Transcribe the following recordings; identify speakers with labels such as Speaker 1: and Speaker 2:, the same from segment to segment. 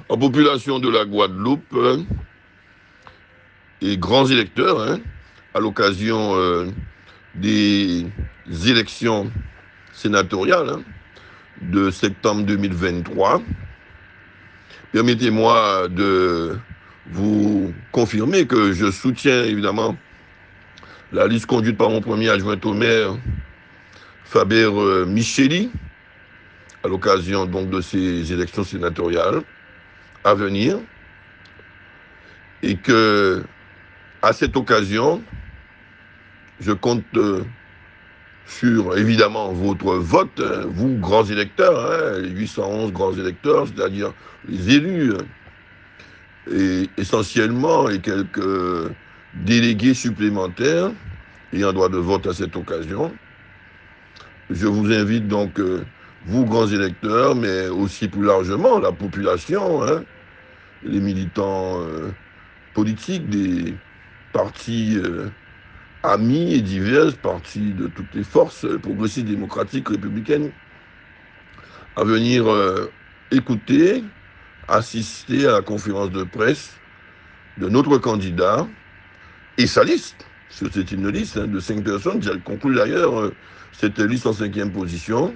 Speaker 1: En population de la Guadeloupe et grands électeurs, à l'occasion des élections sénatoriales de septembre 2023. Permettez-moi de vous confirmer que je soutiens évidemment la liste conduite par mon premier adjoint au maire, Faber Micheli, à l'occasion donc de ces élections sénatoriales à venir, et que à cette occasion, je compte sur évidemment votre vote, vous grands électeurs, les 811 grands électeurs, c'est-à-dire les élus, et essentiellement, et quelques délégués supplémentaires ayant droit de vote à cette occasion. Je vous invite donc, vous grands électeurs, mais aussi plus largement la population, les militants politiques des partis amis et divers, partis de toutes les forces progressistes, démocratiques, républicaines, à venir écouter, assister à la conférence de presse de notre candidat et sa liste. C'est une liste de 5 personnes. Elle conclut d'ailleurs cette liste en 5e position.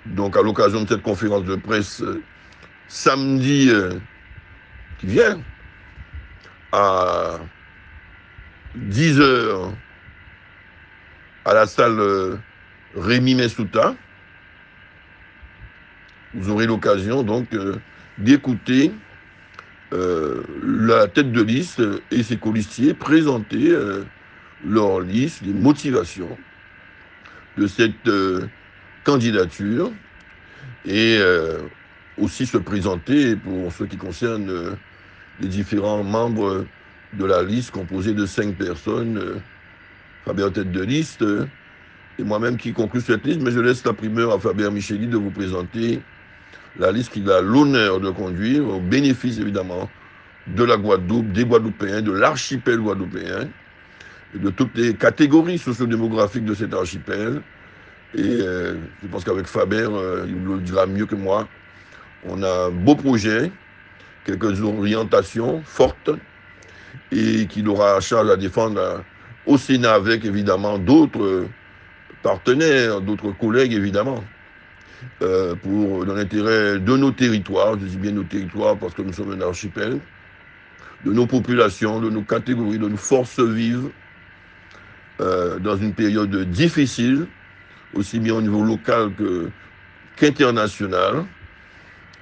Speaker 1: Donc à l'occasion de cette conférence de presse samedi qui vient à 10h à la salle Rémi Messouta, vous aurez l'occasion donc d'écouter la tête de liste et ses colistiers présenter leur liste, les motivations de cette candidature et aussi se présenter pour ce qui concerne les différents membres de la liste composée de 5 personnes, Faber tête de liste, et moi-même qui conclue cette liste, mais je laisse la primeur à Faber Micheli de vous présenter la liste qu'il a l'honneur de conduire, au bénéfice évidemment de la Guadeloupe, des Guadeloupéens, de l'archipel guadeloupéen, et de toutes les catégories sociodémographiques de cet archipel. Et je pense qu'avec Faber, il le dira mieux que moi, on a un beau projet, quelques orientations fortes, et qu'il aura à charge à défendre au Sénat avec évidemment d'autres partenaires, d'autres collègues évidemment, pour dans l'intérêt de nos territoires, je dis bien nos territoires parce que nous sommes un archipel, de nos populations, de nos catégories, de nos forces vives, dans une période difficile, aussi bien au niveau local qu'international.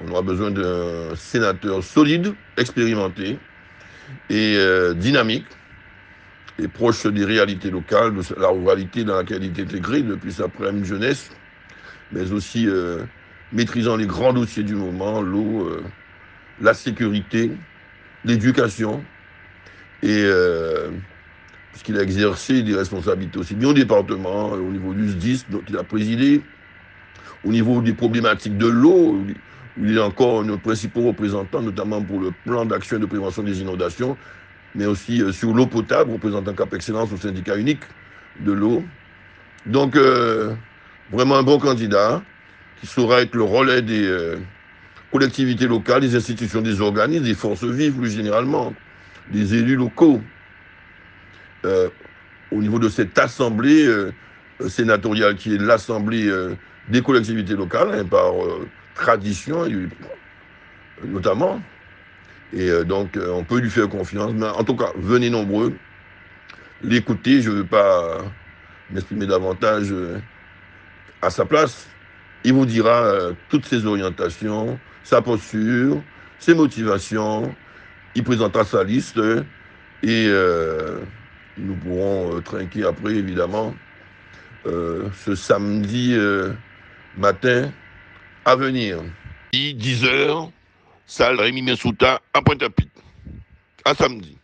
Speaker 1: On aura besoin d'un sénateur solide, expérimenté et dynamique, et proche des réalités locales, de la ruralité dans laquelle il est intégré depuis sa prime jeunesse, mais aussi maîtrisant les grands dossiers du moment, l'eau, la sécurité, l'éducation, et puisqu'il a exercé des responsabilités aussi bien au département, au niveau du SDIS, dont il a présidé, au niveau des problématiques de l'eau, où il est encore nos principaux représentants, notamment pour le plan d'action et de prévention des inondations, mais aussi sur l'eau potable, représentant Cap Excellence au syndicat unique de l'eau. Donc, vraiment un bon candidat qui saura être le relais des collectivités locales, des institutions, des organismes, des forces vives plus généralement, des élus locaux, au niveau de cette assemblée sénatoriale qui est l'assemblée des collectivités locales, par tradition notamment. Et donc, on peut lui faire confiance. Mais en tout cas, venez nombreux, l'écouter. Je ne veux pas m'exprimer davantage à sa place. Il vous dira toutes ses orientations, sa posture, ses motivations. Il présentera sa liste et nous pourrons trinquer après, évidemment, ce samedi matin à venir. 10h, salle Rémi Messouta à Pointe-à-Pitre. À samedi.